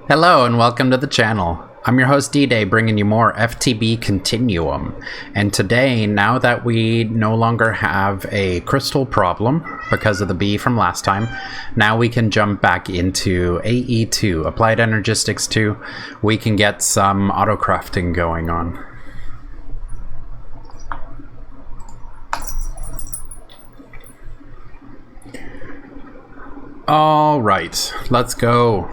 Hello and welcome to the channel. I'm your host D-Day, bringing you more FTB Continuum. And today, now that we no longer have a crystal problem because of the bee from last time, now we can jump back into AE2, Applied Energistics 2. We can get some autocrafting going on. All right, let's go.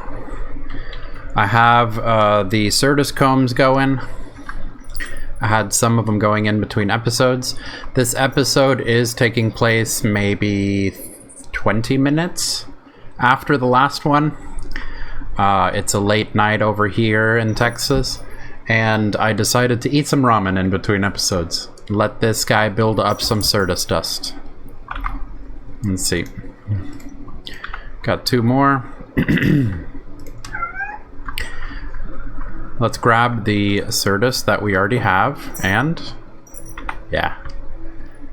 I have the Certus combs going. I had some of them going in between episodes. This episode is taking place maybe 20 minutes after the last one. It's a late night over here in Texas, and I decided to eat some ramen in between episodes. Let this guy build up some Certus dust. Let's see. Got two more. Let's grab the Certus that we already have, and yeah,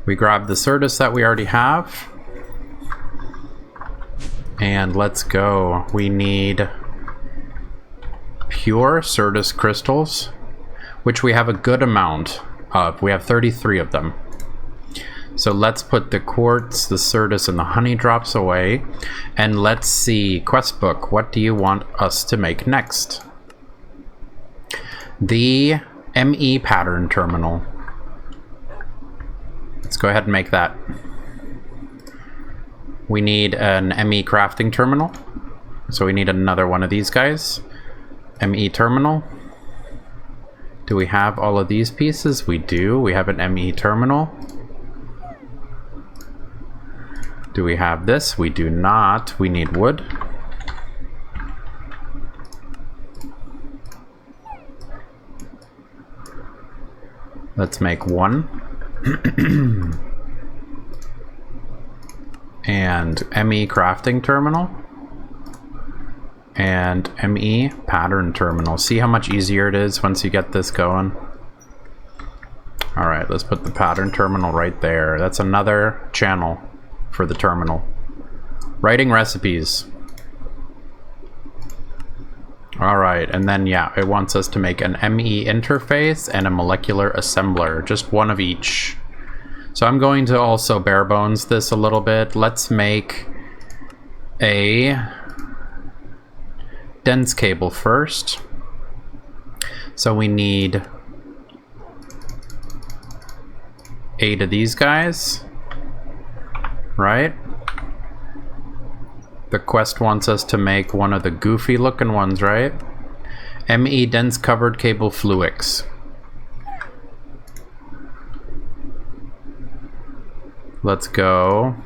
we grab the Certus that we already have, and let's go. We need pure Certus crystals, which we have a good amount of. We have 33 of them. So let's put the quartz, the Certus, and the honey drops away, and let's see, quest book, what do you want us to make next? The ME pattern terminal. Let's go ahead and make that. We need an ME crafting terminal. So we need another one of these guys. ME terminal. Do we have all of these pieces? We do. We have an ME terminal. Do we have this? We do not. We need wood. Let's make one. And ME crafting terminal. And ME pattern terminal. See how much easier it is once you get this going? Alright, let's put the pattern terminal right there. That's another channel for the terminal. Writing recipes. Alright, and then yeah, it wants us to make an ME interface and a molecular assembler, just one of each. So I'm going to also bare bones this a little bit. Let's make a dense cable first. So we need 8 of these guys, right? The quest wants us to make one of the goofy looking ones, right? ME dense covered cable fluix. Let's go.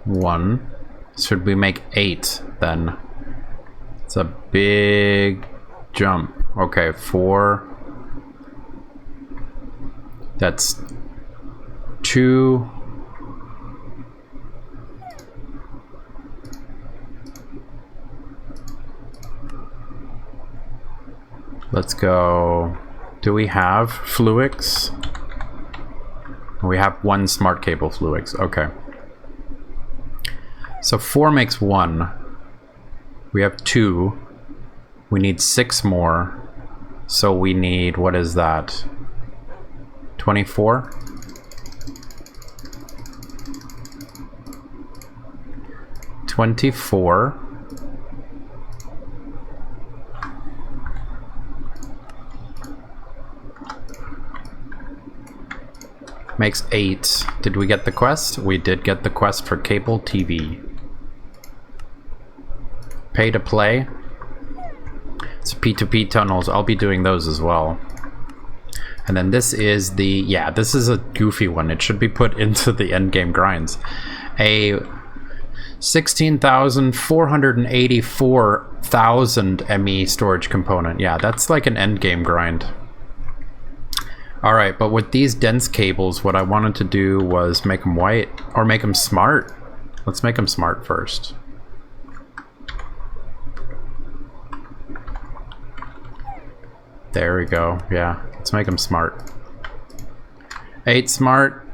One. Should we make 8 then? It's a big jump. Okay, 4. That's 2. Let's go. Do we have fluix? We have 1 smart cable fluix. Okay. So 4 makes 1. We have 2. We need 6 more. So we need, what is that? 24? 24. Makes 8. Did we get the quest? We did get the quest for cable TV. Pay to play. It's P2P tunnels. I'll be doing those as well. And then this is the, yeah, this is a goofy one. It should be put into the endgame grinds. A 16,484,000 ME storage component. Yeah, that's like an endgame grind. Alright, but with these dense cables, what I wanted to do was make them white, or make them smart. Let's make them smart first. There we go. Yeah, let's make them smart. 8 smart.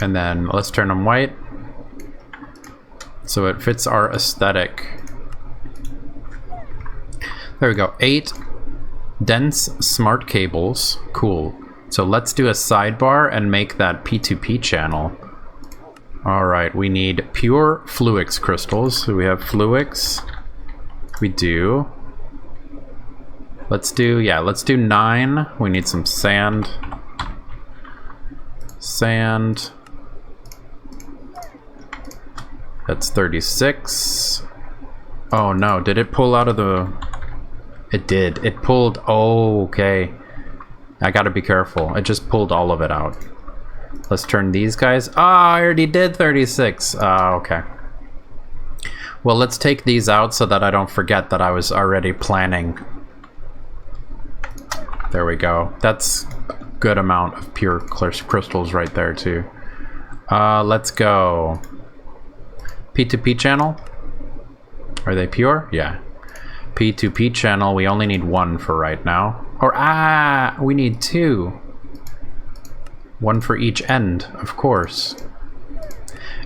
And then let's turn them white so it fits our aesthetic. There we go. 8 dense smart cables. Cool. So let's do a sidebar and make that P2P channel. Alright, we need pure Fluix crystals. So we have Fluix. We do. Let's do 9. We need some sand. Sand. That's 36. Oh no, did it pull out of the... It did. It pulled... Oh, okay. I gotta be careful. It just pulled all of it out. Let's turn these guys... Oh, I already did 36. Okay. Well, let's take these out so that I don't forget that I was already planning. There we go. That's a good amount of pure crystals right there, too. Let's go. P2P channel. Are they pure? Yeah. P2P channel. We only need 1 for right now. Or, we need 2. 1 for each end, of course.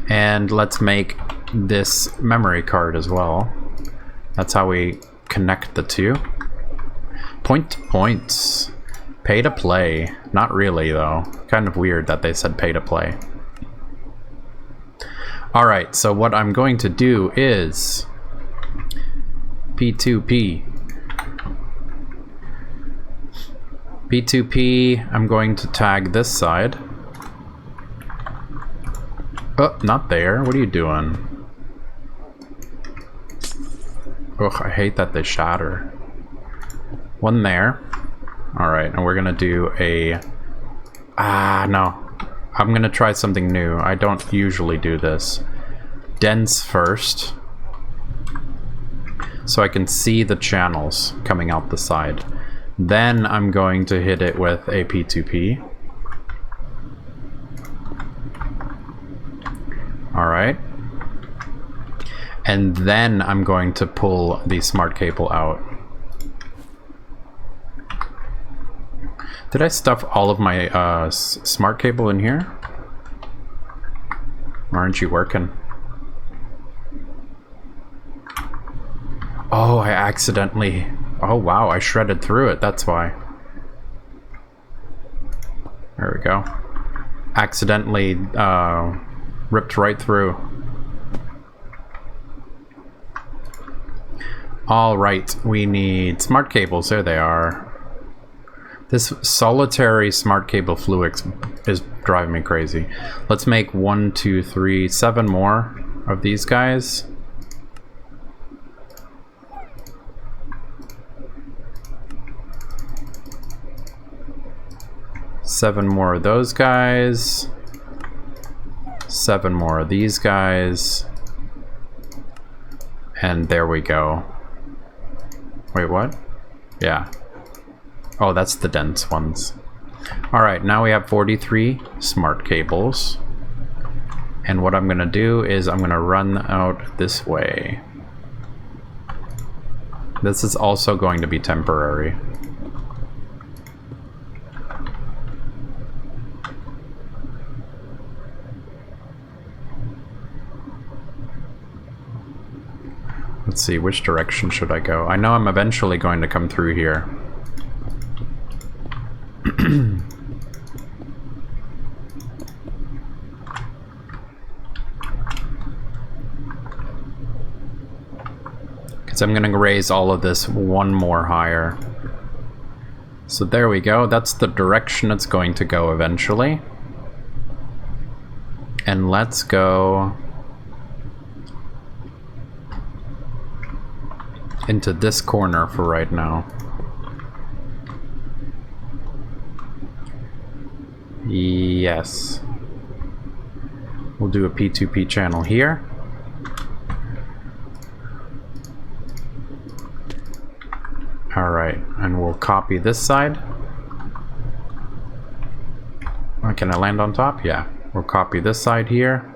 And let's make this memory card as well. That's how we connect the two. Points. Pay to play. Not really, though. Kind of weird that they said pay to play. Alright, so what I'm going to do is P2P. P2P, I'm going to tag this side. Oh, not there. What are you doing? Ugh, I hate that they shatter. 1 there. Alright, and we're gonna do a... no. I'm gonna try something new. I don't usually do this. Dense first. So I can see the channels coming out the side. Then I'm going to hit it with a P2P. Alright. And then I'm going to pull the smart cable out. Did I stuff all of my smart cable in here? Why aren't you working? Oh, I accidentally... Oh wow, I shredded through it, that's why. There we go. Accidentally ripped right through. Alright, we need smart cables, there they are. This solitary smart cable Fluix is driving me crazy. Let's make 1, 2, 3, 7 more of these guys. Seven more of those guys. 7 more of these guys. And there we go. Wait, what? Yeah. Oh, that's the dense ones. Alright, now we have 43 smart cables. And what I'm gonna do is I'm gonna run out this way. This is also going to be temporary. Let's see, which direction should I go? I know I'm eventually going to come through here. Because I'm going to raise all of this 1 more higher. So there we go. That's the direction it's going to go eventually. And let's go into this corner for right now. Yes. We'll do a P2P channel here. Alright, and we'll copy this side. Oh, can I land on top? Yeah. We'll copy this side here.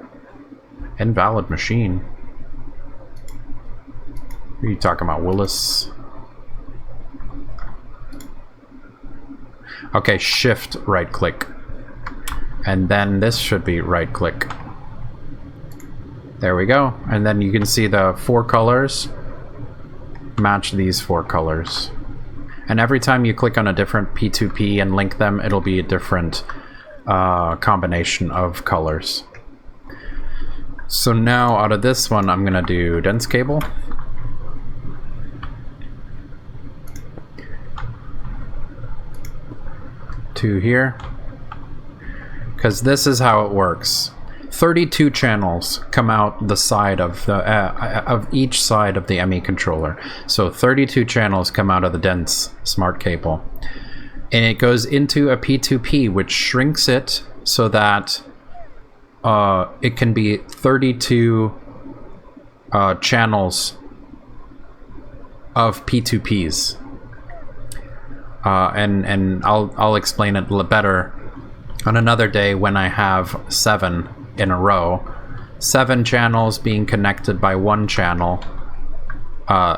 Invalid machine. What are you talking about, Willis? Okay, shift right click. And then this should be right click. There we go. And then you can see the 4 colors match these 4 colors. And every time you click on a different P2P and link them, it'll be a different combination of colors. So now out of this one, I'm gonna do dense cable. To here. Because this is how it works. 32 channels come out the side of the of each side of the ME controller. So 32 channels come out of the dense smart cable. And it goes into a P2P, which shrinks it so that it can be 32 channels of P2Ps. And I'll explain it better on another day when I have 7 in a row. 7 channels being connected by 1 channel.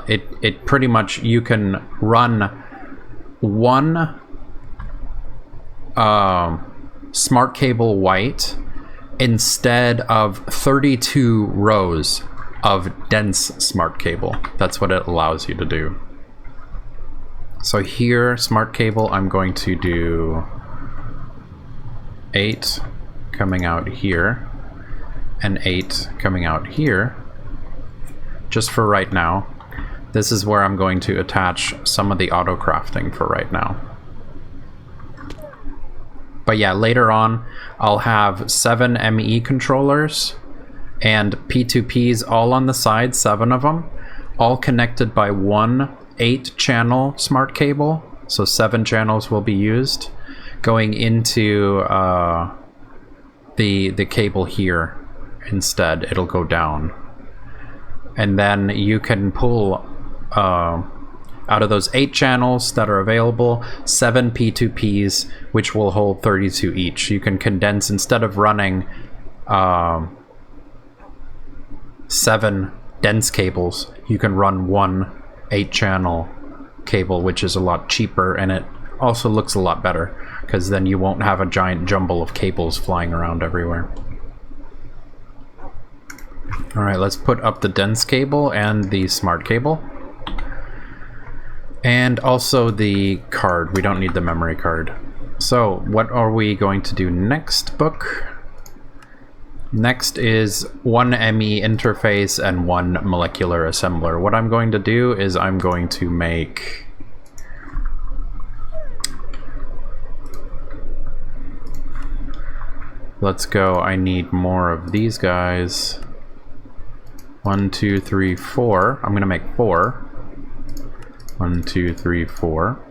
It pretty much, you can run 1 smart cable white instead of 32 rows of dense smart cable. That's what it allows you to do. So here, smart cable, I'm going to do 8 coming out here and 8 coming out here, just for right now. This is where I'm going to attach some of the Autocrafting for right now. But yeah, later on, I'll have 7 ME controllers and P2Ps all on the side, 7 of them, all connected by 1 8-channel smart cable. So 7 channels will be used, going into the cable here instead. It'll go down. And then you can pull out of those 8 channels that are available, 7 P2Ps, which will hold 32 each. You can condense, instead of running 7 dense cables, you can run 1 8-channel cable, which is a lot cheaper, and it also looks a lot better, because then you won't have a giant jumble of cables flying around everywhere. Alright, let's put up the dense cable and the smart cable. And also the card. We don't need the memory card. So, what are we going to do next, book? Next is 1 ME interface and 1 molecular assembler. What I'm going to do is I'm going to make... Let's go. I need more of these guys. 1, 2, 3, 4. I'm going to make 4. 1, 2, 3, 4.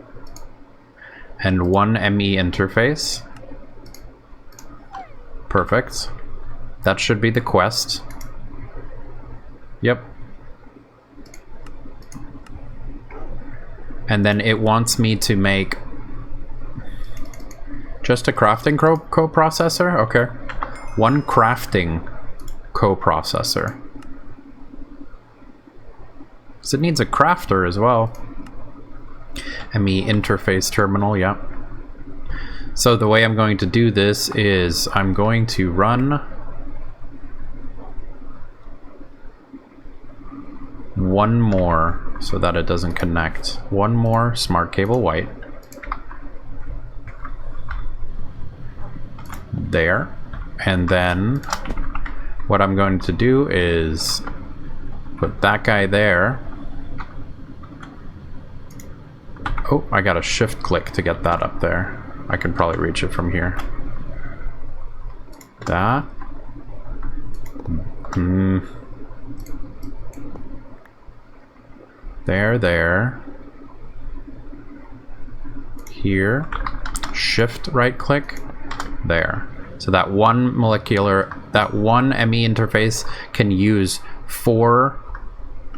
And 1 ME interface. Perfect. That should be the quest. Yep. And then it wants me to make just a crafting coprocessor? Okay. 1 crafting coprocessor. So it needs a crafter as well. ME interface terminal, yep. So the way I'm going to do this is I'm going to run 1 more so that it doesn't connect. 1 more smart cable white. There. And then what I'm going to do is put that guy there. Oh, I got a shift click to get that up there. I can probably reach it from here. That. There. Here. Shift right click. There. So that 1 molecular, that 1 ME interface can use 4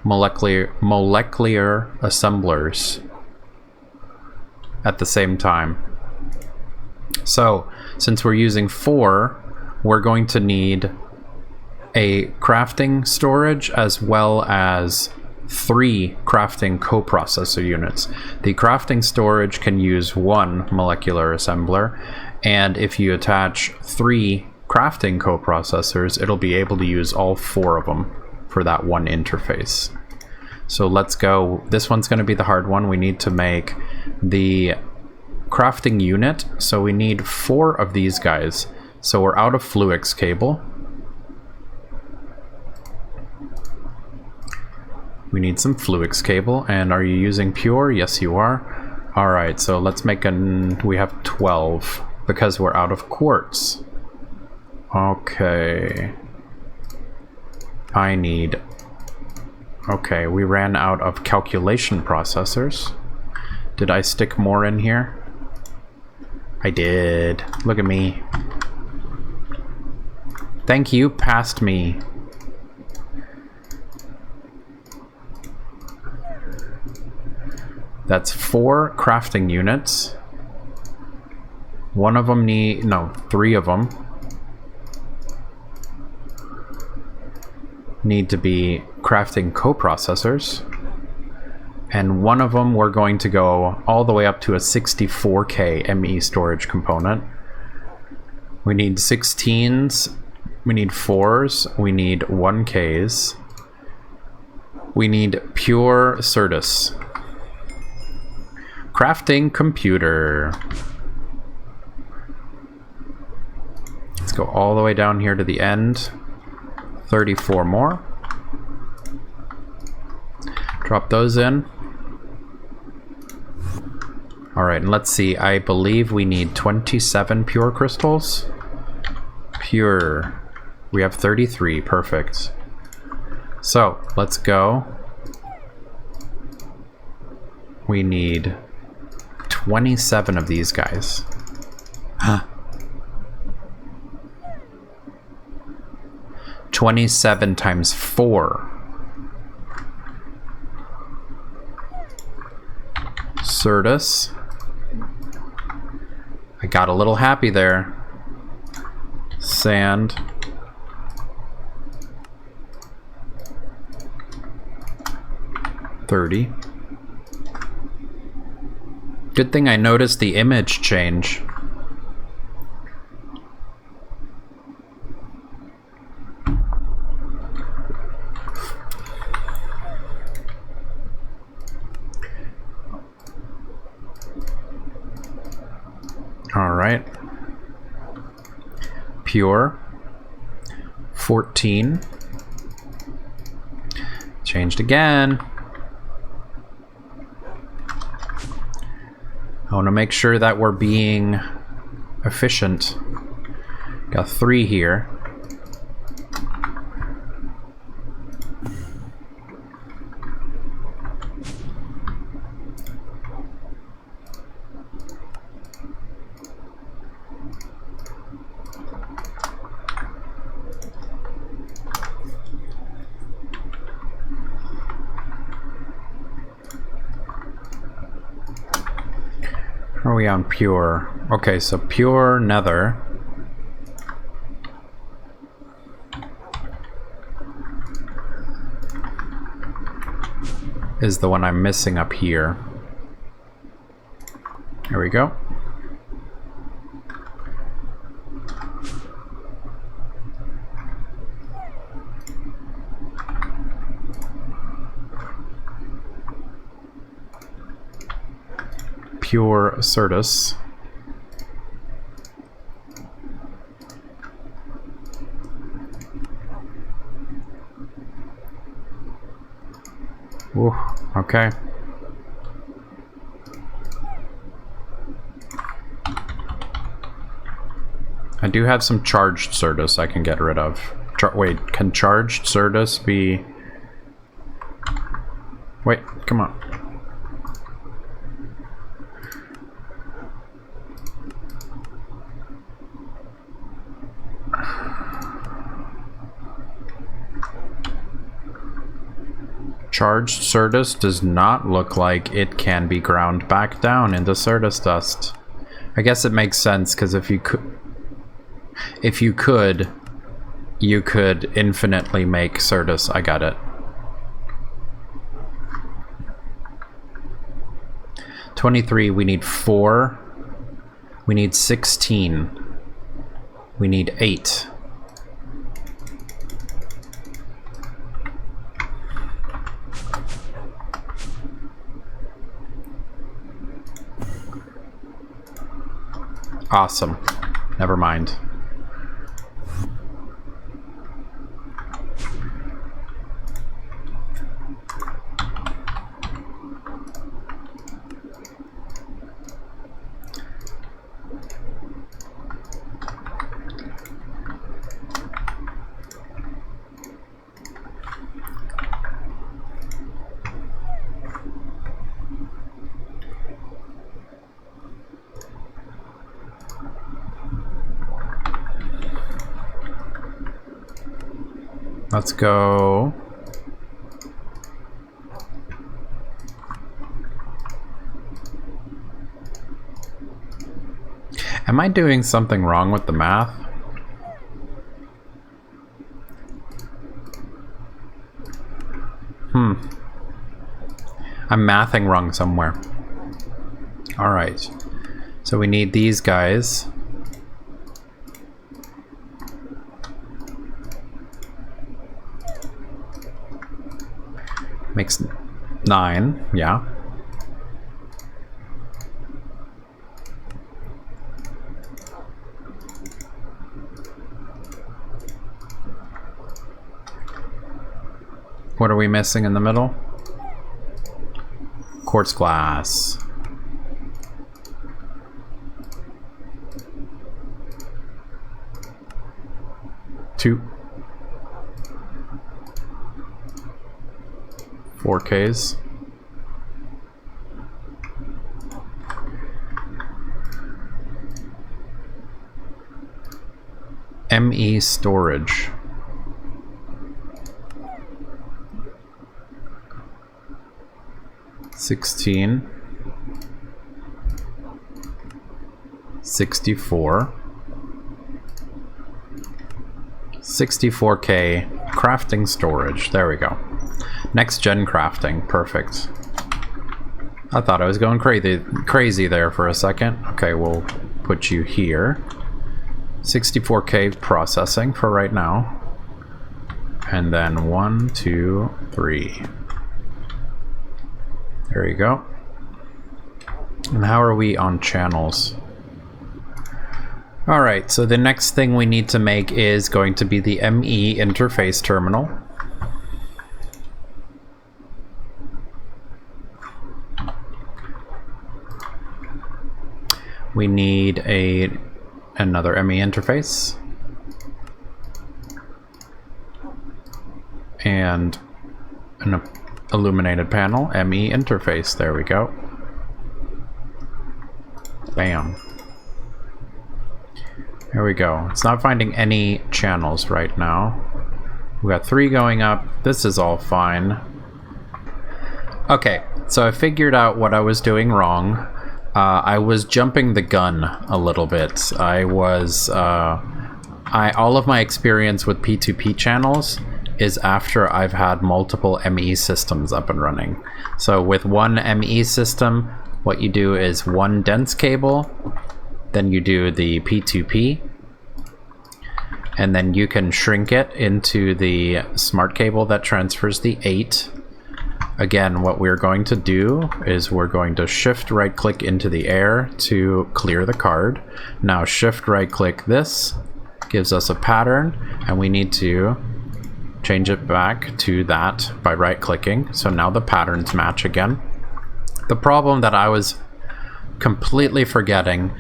molecular assemblers at the same time. So, since we're using 4, we're going to need a crafting storage as well as 3 crafting coprocessor units. The crafting storage can use 1 molecular assembler, and if you attach 3 crafting coprocessors, it'll be able to use all 4 of them for that one interface. So let's go. This one's going to be the hard one. We need to make the crafting unit, so we need 4 of these guys. So we're out of Fluix cable. We need some Fluix cable. And are you using pure? Yes, you are. Alright, so let's make we have 12 because we're out of quartz. Okay. Okay, we ran out of calculation processors. Did I stick more in here? I did. Look at me. Thank you, past me. That's 4 crafting units. One of them no, 3 of them need to be crafting coprocessors. And one of them we're going to go all the way up to a 64K ME storage component. We need 16s, we need 4s, we need 1Ks. We need pure Certus. Crafting computer. Let's go all the way down here to the end. 34 more. Drop those in. Alright, and let's see. I believe we need 27 pure crystals. Pure. We have 33. Perfect. So, let's go. We need 27 of these guys. Huh. 27 times 4. Certus. I got a little happy there. Sand. $30. Good thing I noticed the image change. All right. Pure. 14. Changed again. I want to make sure that we're being efficient. Got 3 here. Are we on pure? Okay, so pure nether. Is the one I'm missing up here. There we go. Pure Certus. Ooh, okay. I do have some charged Certus I can get rid of. Wait, can charged Certus be... Wait, come on. Charged Certus does not look like it can be ground back down into Certus dust. I guess it makes sense, because if you could, you could infinitely make Certus. I got it. 23, we need 4. We need 16. We need 8. Awesome. Never mind. Let's go. Am I doing something wrong with the math? I'm mathing wrong somewhere. All right. So we need these guys. Makes 9, yeah. What are we missing in the middle? Quartz glass. Two. 4Ks. ME storage. $16. 64. 64K crafting storage. There we go. Next gen crafting. Perfect. I thought I was going crazy there for a second. Okay, we'll put you here. 64K processing for right now. And then 1, 2, 3. There you go. And how are we on channels? Alright, so the next thing we need to make is going to be the ME interface terminal. We need another ME interface. And an illuminated panel, ME interface. There we go. Bam. There we go. It's not finding any channels right now. We got 3 going up. This is all fine. Okay, so I figured out what I was doing wrong. I was jumping the gun a little bit. All of my experience with P2P channels is after I've had multiple ME systems up and running. So with one ME system, what you do is one dense cable, then you do the P2P, and then you can shrink it into the smart cable that transfers the 8. Again, what we're going to do is we're going to shift right click into the air to clear the card. Now shift right click this, gives us a pattern, and we need to change it back to that by right clicking. So now the patterns match again. The problem that I was completely forgetting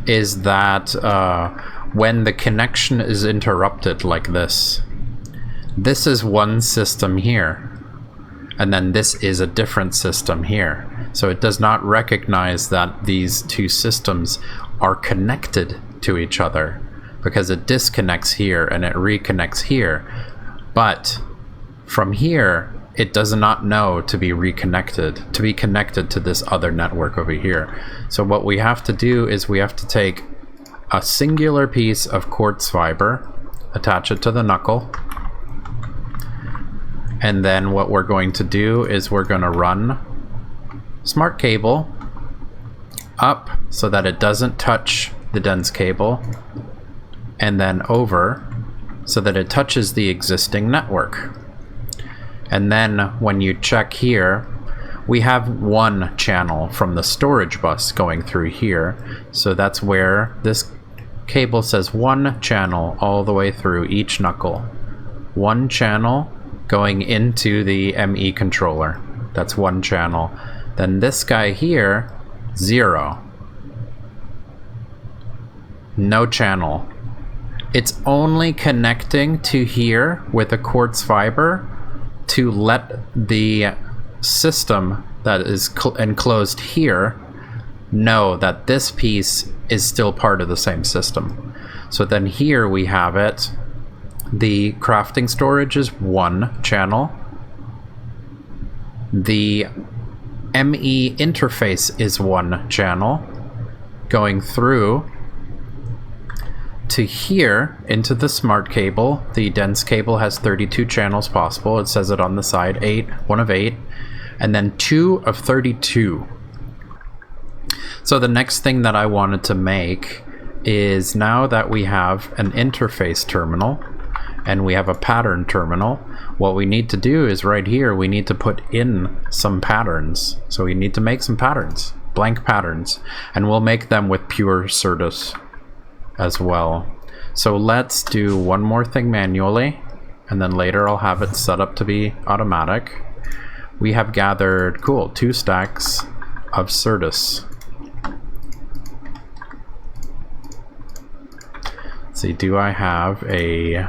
is that when the connection is interrupted like this is one system here. And then this is a different system here. So it does not recognize that these two systems are connected to each other because it disconnects here and it reconnects here. But from here, it does not know to be reconnected, to be connected to this other network over here. So what we have to do is we have to take a singular piece of quartz fiber, attach it to the knuckle, and then what we're going to do is we're going to run smart cable up so that it doesn't touch the dense cable, and then over so that it touches the existing network. And then when you check here, we have one channel from the storage bus going through here. So that's where this cable says one channel all the way through each knuckle. One channel going into the ME controller. That's one channel. Then this guy here, 0. No channel. It's only connecting to here with a quartz fiber to let the system that is enclosed here know that this piece is still part of the same system. So then here we have it. The crafting storage is one channel. The ME interface is one channel going through to here into the smart cable. The dense cable has 32 channels possible. It says it on the side, 8, 1 of 8, and then 2 of 32. So the next thing that I wanted to make is, now that we have an interface terminal and we have a pattern terminal, what we need to do is right here, we need to put in some patterns. So we need to make some patterns, blank patterns, and we'll make them with pure Certus as well. So let's do one more thing manually, and then later I'll have it set up to be automatic. We have gathered, cool, 2 stacks of Certus. Let's see, do I have a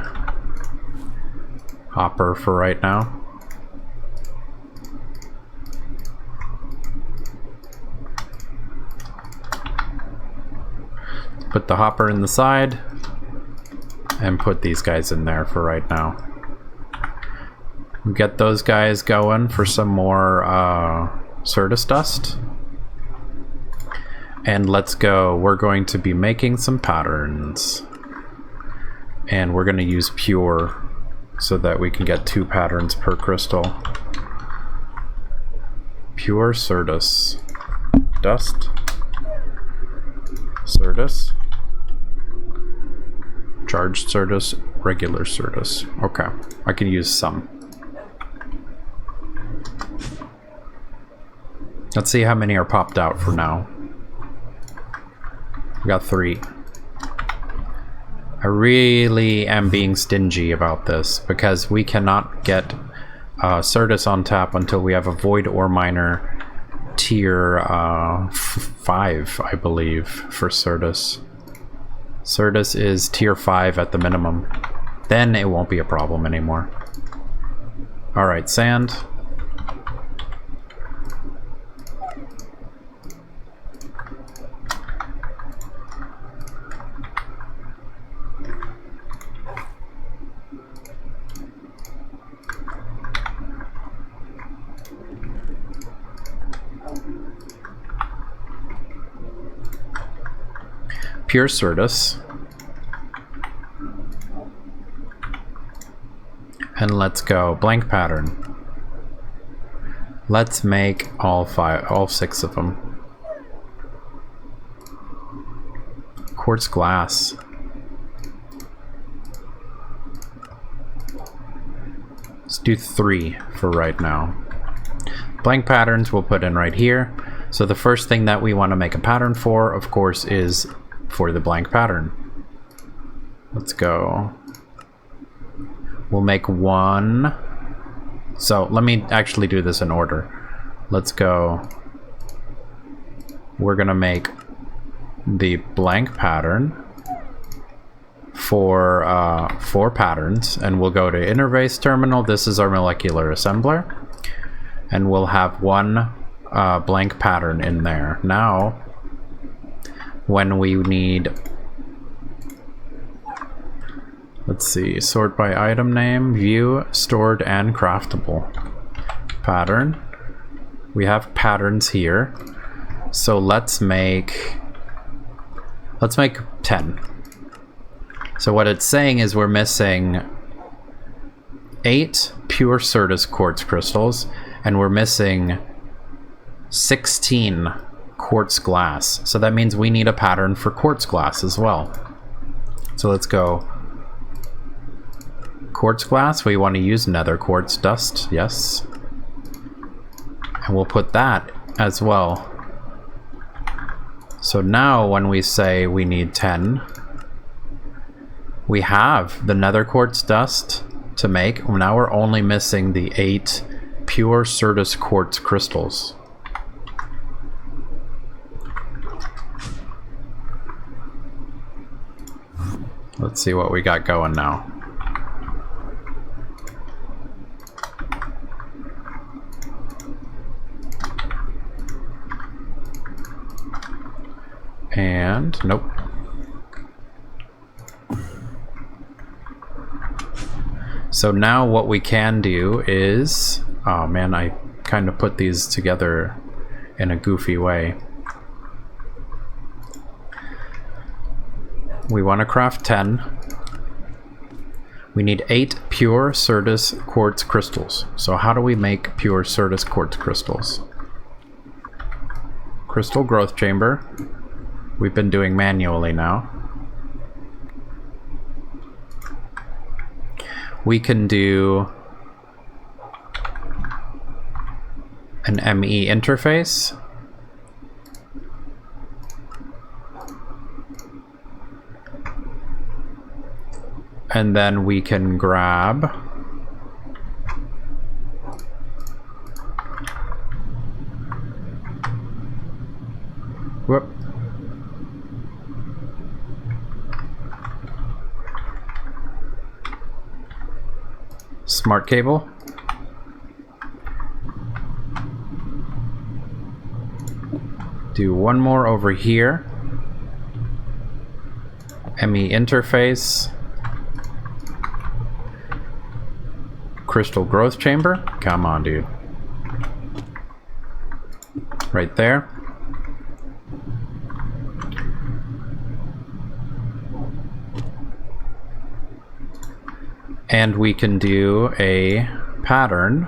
hopper for right now? Put the hopper in the side and put these guys in there for right now. Get those guys going for some more Certus dust. And let's go. We're going to be making some patterns. And we're going to use pure so that we can get 2 patterns per crystal. Pure Certus. Dust. Certus. Charged Certus, regular Certus. Okay, I can use some. Let's see how many are popped out for now. We got 3. I really am being stingy about this because we cannot get Certus on tap until we have a Void Ore Miner tier 5, I believe, for Certus. Certus is tier 5 at the minimum. Then it won't be a problem anymore. Alright, sand. Pure Certus. And let's go. Blank pattern. Let's make all 6 of them. Quartz glass. Let's do 3 for right now. Blank patterns we'll put in right here. So the first thing that we want to make a pattern for, of course, is for the blank pattern. Let's go. We'll make 1. So let me actually do this in order. Let's go. We're gonna make the blank pattern for 4 patterns, and we'll go to interface terminal. This is our molecular assembler, and we'll have 1 blank pattern in there. Now when we need, let's see, sort by item name, view, stored, and craftable. Pattern. We have patterns here. So let's make 10. So what it's saying is we're missing 8 pure Certus quartz crystals, and we're missing 16 quartz glass. So that means we need a pattern for quartz glass as well. So let's go quartz glass. We want to use nether quartz dust, yes. And we'll put that as well. So now when we say we need 10, we have the nether quartz dust to make. Now we're only missing the 8 pure Certus quartz crystals. Let's see what we got going now. And nope. So now what we can do is, oh man, I kind of put these together in a goofy way. We want to craft 10. We need 8 pure Certus quartz crystals. So how do we make pure Certus quartz crystals? Crystal growth chamber. We've been doing manually now. We can do an ME interface. And then we can grab whoop. Smart cable. Do one more over here. ME interface. Crystal growth chamber. Come on, dude. Right there. And we can do a pattern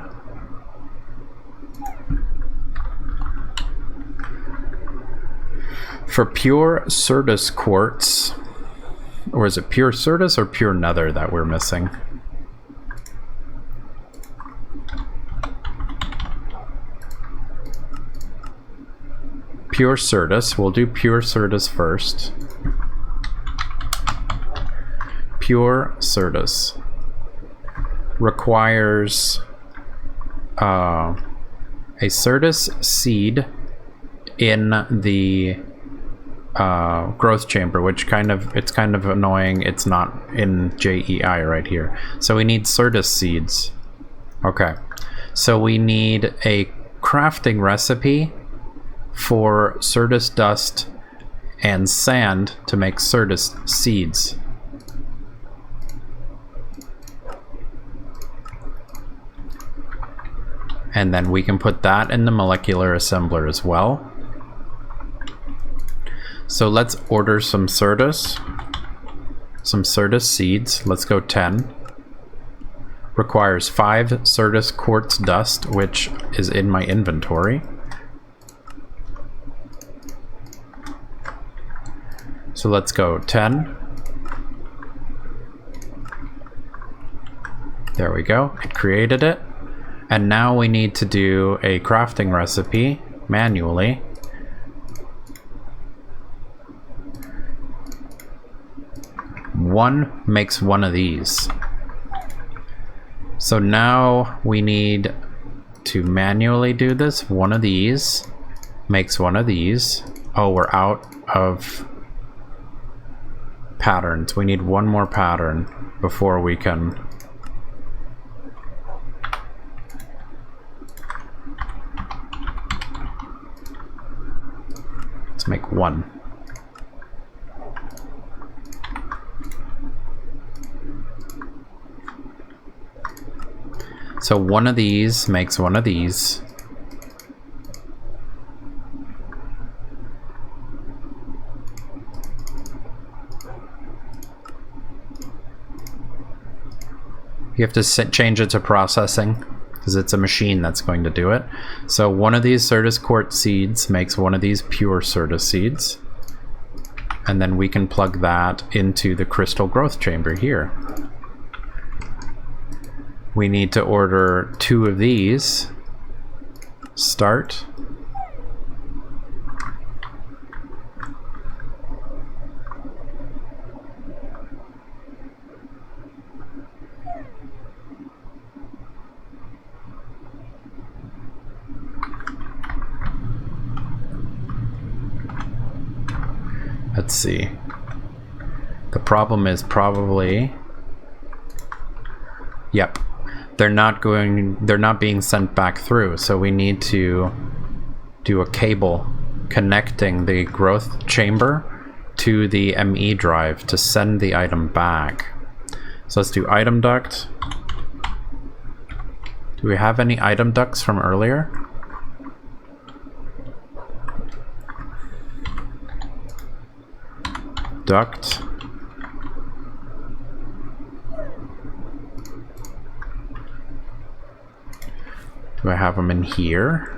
for pure Certus quartz. Or is it pure Certus or pure nether that we're missing? Pure Certus. We'll do pure Certus first. Pure Certus requires a Certus seed in the growth chamber, which it's kind of annoying. It's not in JEI right here. So we need Certus seeds. Okay. So we need a crafting recipe for Certus dust and sand to make Certus seeds. And then we can put that in the molecular assembler as well. So let's order some Certus seeds. Let's go 10. Requires 5 Certus quartz dust, which is in my inventory. So let's go 10. There we go. It created it. And now we need to do a crafting recipe manually. One makes one of these. So now we need to manually do this. One of these makes one of these. Oh, we're out of patterns. We need one more pattern before we can. Let's make one. So one of these makes one of these. You have to change it to processing because it's a machine that's going to do it. So one of these Certus quartz seeds makes one of these pure Certus seeds, and then we can plug that into the crystal growth chamber here. We need to order 2 of these. Start. Let's see. The problem is probably... Yep. They're not being sent back through, so we need to do a cable connecting the growth chamber to the ME drive to send the item back. So let's do item duct. Do we have any item ducts from earlier? Duct. Do I have them in here?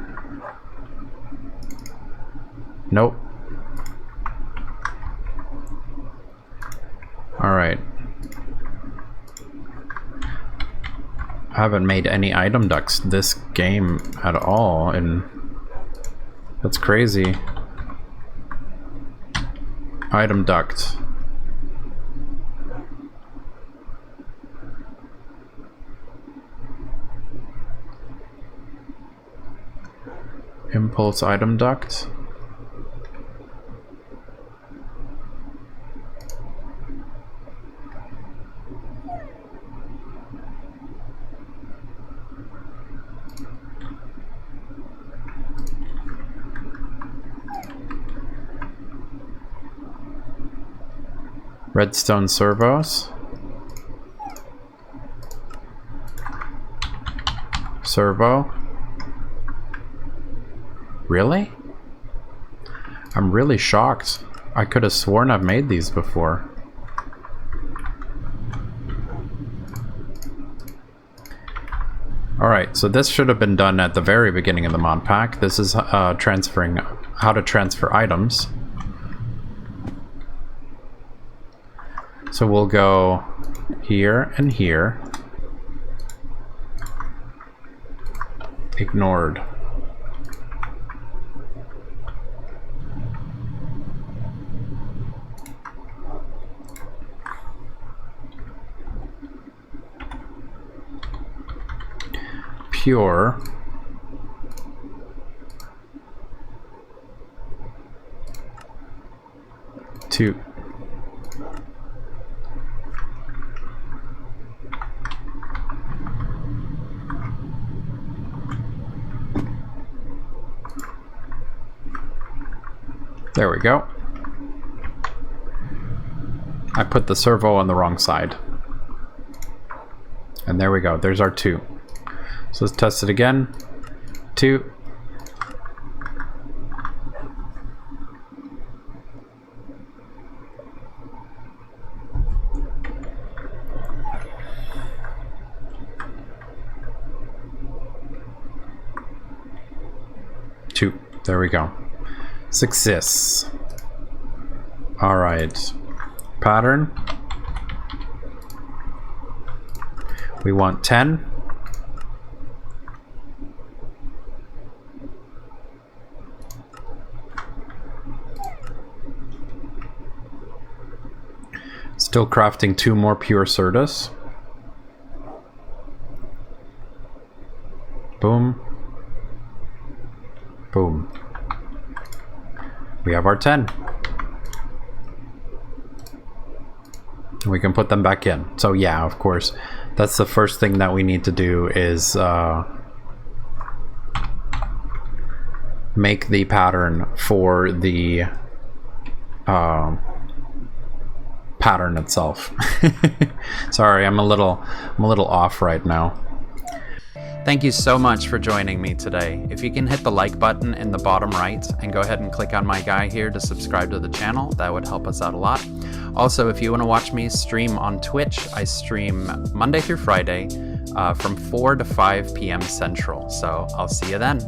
Nope. Alright. I haven't made any item ducts this game at all, and that's crazy. Item duct. Impulse item duct. Redstone servos. Servo. Really? I'm really shocked. I could have sworn I've made these before. Alright, so this should have been done at the very beginning of the mod pack. This is transferring how to transfer items. So we'll go here and here. Ignored. Pure. Two. There we go. I put the servo on the wrong side. And there we go. There's our 2. So let's test it again. 2. There we go. Success. All right. Pattern. We want 10. Still crafting 2 more pure Certus. Boom. Boom. We have our 10. We can put them back in. So yeah, of course, that's the first thing that we need to do is make the pattern for the pattern itself. Sorry, I'm a little off right now. Thank you so much for joining me today. If you can hit the like button in the bottom right and go ahead and click on my guy here to subscribe to the channel, that would help us out a lot. Also, if you want to watch me stream on Twitch, I stream Monday through Friday, from 4 to 5 p.m. Central. So I'll see you then.